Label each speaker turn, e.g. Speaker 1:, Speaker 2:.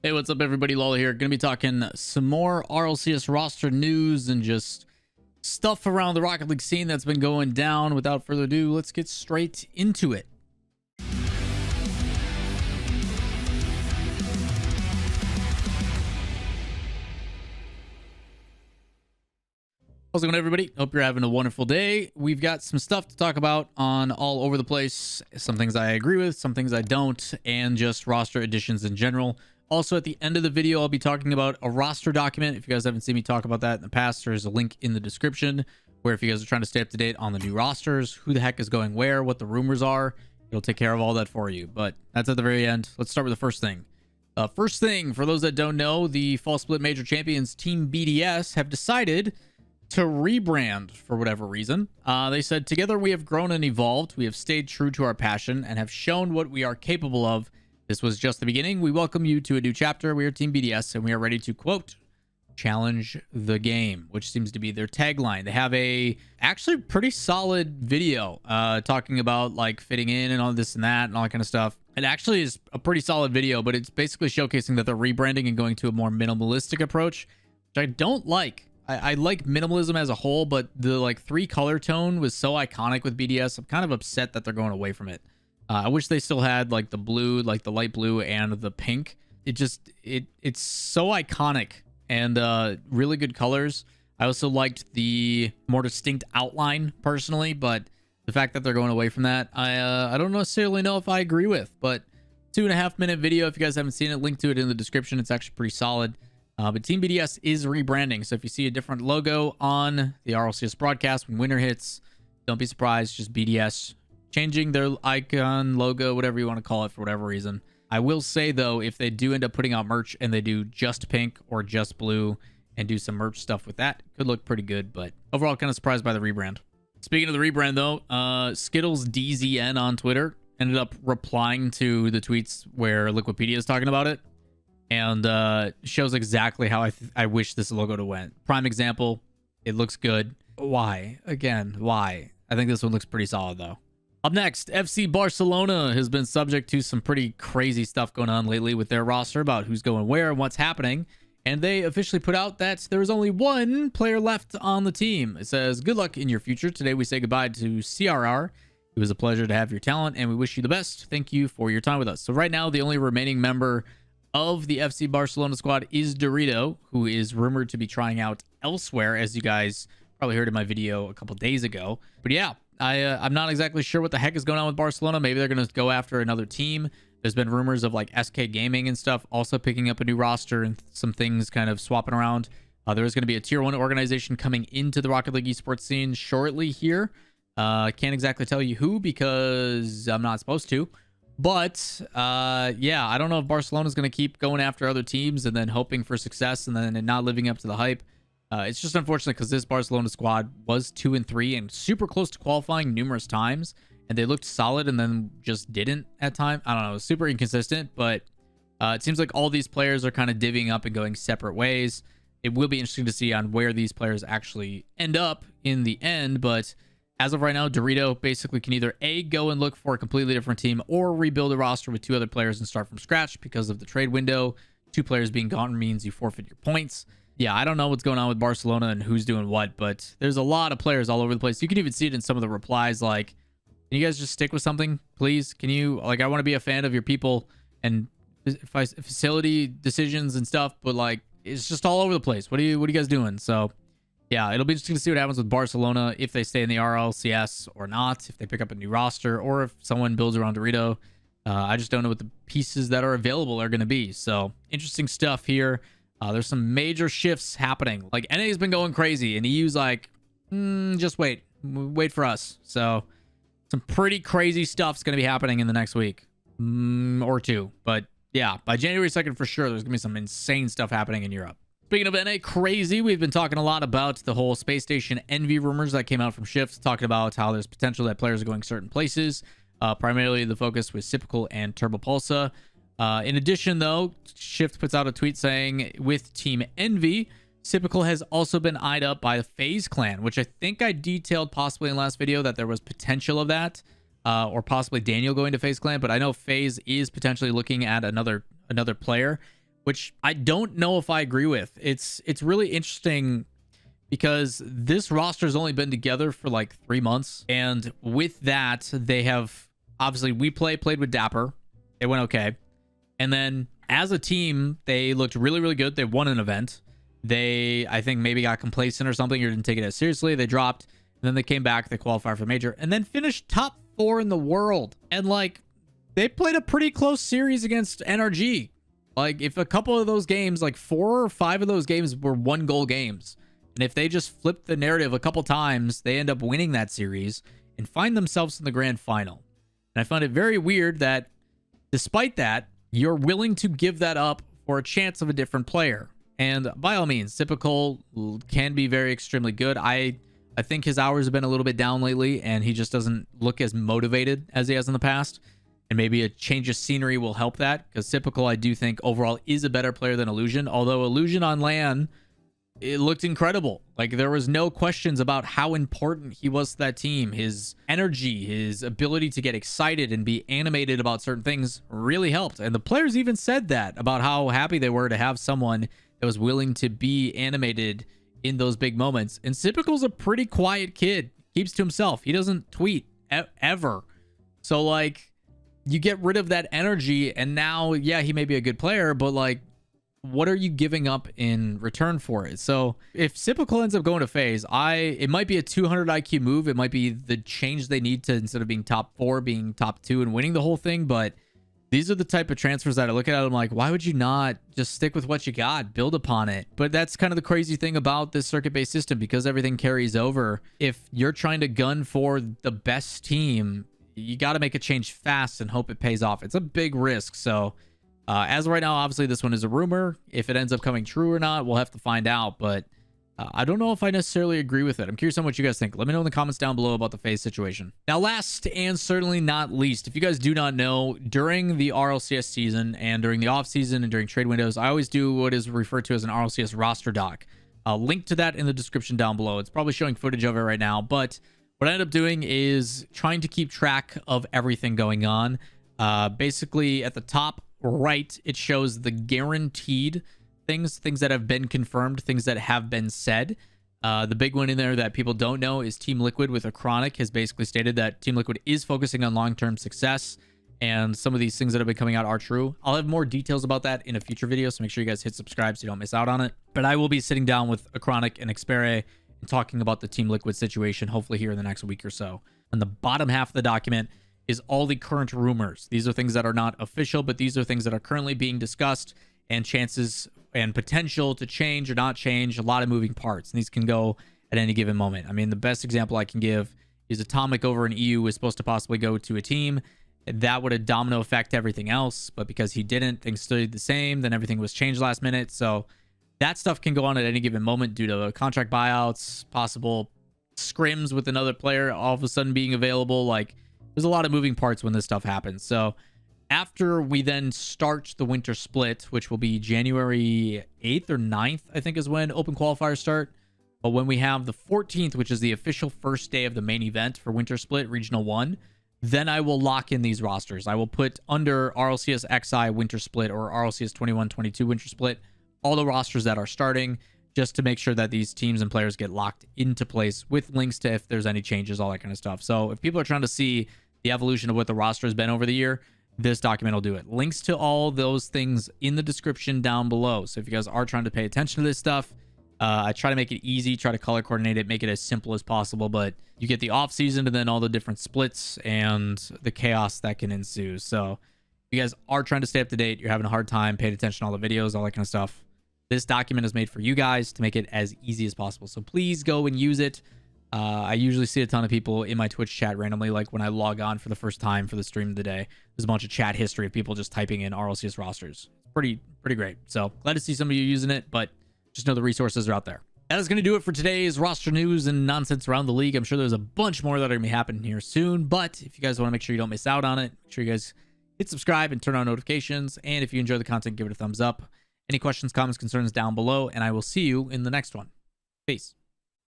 Speaker 1: Hey, what's up, everybody? Lawler here. Going to be talking some more RLCS roster news and just stuff around the Rocket League scene that's been going down. Without further ado, let's get straight into it. How's it going, everybody? Hope you're having a wonderful day. We've got some stuff to talk about on all over the place. Some things I agree with, some things I don't, and just roster additions in general. Also, at the end of the video, I'll be talking about a roster document. If you guys haven't seen me talk about that in the past, there's a link in the description where if you guys are trying to stay up to date on the new rosters, who the heck is going where, what the rumors are, it'll take care of all that for you. But that's at the very end. Let's start with the first thing. First thing, for those that don't know, the Fall Split Major Champions Team BDS have decided to rebrand for whatever reason. They said, "Together we have grown and evolved. We have stayed true to our passion and have shown what we are capable of. This was just the beginning. We welcome you to a new chapter. We are Team BDS and we are ready to," quote, "challenge the game," which seems to be their tagline. They have a actually pretty solid video talking about like fitting in and all this and that and all that kind of stuff. It actually is a pretty solid video, but it's basically showcasing that they're rebranding and going to a more minimalistic approach, which I don't like. I like minimalism as a whole, but the like 3-color tone was so iconic with BDS. I'm kind of upset that they're going away from it. I wish they still had like the blue, like the light blue and the pink. It's so iconic and really good colors. I also liked the more distinct outline personally, but the fact that they're going away from that, I don't necessarily know if I agree with. But 2.5-minute video, if you guys haven't seen it, link to it in the description. It's actually pretty solid. But Team BDS is rebranding, so if you see a different logo on the RLCS broadcast when winter hits, don't be surprised. Just BDS changing their icon, logo, whatever you want to call it, for whatever reason. I will say, though, if they do end up putting out merch and they do just pink or just blue and do some merch stuff with that, could look pretty good. But overall, kind of surprised by the rebrand. Speaking of the rebrand, though, Skittles DZN on Twitter ended up replying to the tweets where Liquipedia is talking about it. And shows exactly how I wish this logo to went. Prime example, it looks good. Why? Again, why? I think this one looks pretty solid, though. Up next, FC Barcelona has been subject to some pretty crazy stuff going on lately with their roster about who's going where and what's happening. And they officially put out that there is only one player left on the team. It says, "Good luck in your future. Today we say goodbye to CRR. It was a pleasure to have your talent, and we wish you the best. Thank you for your time with us." So right now, the only remaining member of the FC Barcelona squad is Dorito, who is rumored to be trying out elsewhere, as you guys probably heard in my video a couple days ago. But yeah, I'm not exactly sure what the heck is going on with Barcelona. Maybe they're going to go after another team. There's been rumors of like SK Gaming and stuff also picking up a new roster and some things kind of swapping around. There is going to be a tier 1 organization coming into the Rocket League esports scene shortly here. Can't exactly tell you who because I'm not supposed to. But yeah, I don't know if Barcelona's going to keep going after other teams and then hoping for success and then not living up to the hype. It's just unfortunate because this Barcelona squad was 2-3 and super close to qualifying numerous times, and they looked solid and then just didn't at times. I don't know, super inconsistent, but it seems like all these players are kind of divvying up and going separate ways. It will be interesting to see on where these players actually end up in the end, but as of right now, Dorito basically can either A, go and look for a completely different team or rebuild a roster with 2 other players and start from scratch because of the trade window. 2 players being gone means you forfeit your points. Yeah, I don't know what's going on with Barcelona and who's doing what, but there's a lot of players all over the place. You can even see it in some of the replies like, "Can you guys just stick with something, please? Can you, like, I want to be a fan of your people and facility decisions and stuff, but like, it's just all over the place. What are you guys doing?" So yeah, it'll be interesting to see what happens with Barcelona, if they stay in the RLCS or not, if they pick up a new roster, or if someone builds around Dorito. I just don't know what the pieces that are available are going to be. So interesting stuff here. There's some major shifts happening. Like, NA's been going crazy, and EU's like, just wait for us. So some pretty crazy stuff's going to be happening in the next week or 2. But yeah, by January 2nd for sure, there's going to be some insane stuff happening in Europe. Speaking of NA crazy, we've been talking a lot about the whole Space Station Envy rumors that came out from Shift, talking about how there's potential that players are going certain places. Primarily the focus was Sypical and Turbopulsa. In addition, though, Shift puts out a tweet saying, with Team Envy, Sypical has also been eyed up by the FaZe clan, which I think I detailed possibly in last video that there was potential of that, or possibly Daniel going to FaZe clan, but I know FaZe is potentially looking at another player. which I don't know if I agree with. It's really interesting because this roster's only been together for like 3 months. And with that, they have obviously played with Dapper. It went okay. And then as a team, they looked really, really good. They won an event. They, I think, maybe got complacent or something or didn't take it as seriously. They dropped. And then they came back. They qualified for major and then finished top 4 in the world. And like, they played a pretty close series against NRG. Like, if a couple of those games, like 4 or 5 of those games were 1-goal games. And if they just flip the narrative a couple times, they end up winning that series and find themselves in the grand final. And I find it very weird that despite that, you're willing to give that up for a chance of a different player. And by all means, Sypical can be very extremely good. I think his hours have been a little bit down lately, and he just doesn't look as motivated as he has in the past. And maybe a change of scenery will help that, because Sypical, I do think, overall is a better player than Illusion. Although Illusion on LAN, it looked incredible. Like, there was no questions about how important he was to that team. His energy, his ability to get excited and be animated about certain things really helped. And the players even said that about how happy they were to have someone that was willing to be animated in those big moments. And Sypical's a pretty quiet kid. Keeps to himself. He doesn't tweet ever. So, like, you get rid of that energy, and now, yeah, he may be a good player, but, like, what are you giving up in return for it? So if Sypical ends up going to FaZe, it might be a 200 IQ move. It might be the change they need to, instead of being top 4, being top 2 and winning the whole thing. But these are the type of transfers that I look at. I'm like, why would you not just stick with what you got, build upon it? But that's kind of the crazy thing about this circuit-based system, because everything carries over. If you're trying to gun for the best team, you got to make a change fast and hope it pays off. It's a big risk. So as of right now, obviously, this one is a rumor. If it ends up coming true or not, we'll have to find out. But I don't know if I necessarily agree with it. I'm curious on what you guys think. Let me know in the comments down below about the FaZe situation. Now, last and certainly not least, if you guys do not know, during the RLCS season and during the off season and during trade windows, I always do what is referred to as an RLCS roster doc. Link to that in the description down below. It's probably showing footage of it right now. But what I end up doing is trying to keep track of everything going on. Basically, at the top right, it shows the guaranteed things that have been confirmed, things that have been said. The big one in there that people don't know is Team Liquid with Acronic has basically stated that Team Liquid is focusing on long-term success, and some of these things that have been coming out are true. I'll have more details about that in a future video, so make sure you guys hit subscribe so you don't miss out on it. But I will be sitting down with Acronic and Xpere and talking about the Team Liquid situation, hopefully here in the next week or so. On the bottom half of the document is all the current rumors. These are things that are not official, but these are things that are currently being discussed, and chances and potential to change or not change. A lot of moving parts, and these can go at any given moment. I mean, the best example I can give is Atomic over in EU was supposed to possibly go to a team. That would have domino effect everything else, but because he didn't, things stayed the same. Then everything was changed last minute. So that stuff can go on at any given moment due to contract buyouts, possible scrims with another player all of a sudden being available. Like, there's a lot of moving parts when this stuff happens. So after we then start the winter split, which will be January 8th or 9th, I think is when open qualifiers start. But when we have the 14th, which is the official first day of the main event for winter split, Regional 1, then I will lock in these rosters. I will put under RLCS XI winter split or RLCS 21-22 winter split all the rosters that are starting, just to make sure that these teams and players get locked into place with links to if there's any changes, all that kind of stuff. So if people are trying to see the evolution of what the roster has been over the year, this document will do it. Links to all those things in the description down below. So if you guys are trying to pay attention to this stuff, I try to make it easy, try to color coordinate it, make it as simple as possible, but you get the off season and then all the different splits and the chaos that can ensue. So if you guys are trying to stay up to date, you're having a hard time paying attention to all the videos, all that kind of stuff, this document is made for you guys to make it as easy as possible. So please go and use it. I usually see a ton of people in my Twitch chat randomly, like when I log on for the first time for the stream of the day. There's a bunch of chat history of people just typing in RLCS rosters. Pretty great. So glad to see some of you using it, but just know the resources are out there. That is going to do it for today's roster news and nonsense around the league. I'm sure there's a bunch more that are going to be happening here soon, but if you guys want to make sure you don't miss out on it, make sure you guys hit subscribe and turn on notifications. And if you enjoy the content, give it a thumbs up. Any questions, comments, concerns down below, and I will see you in the next one. Peace.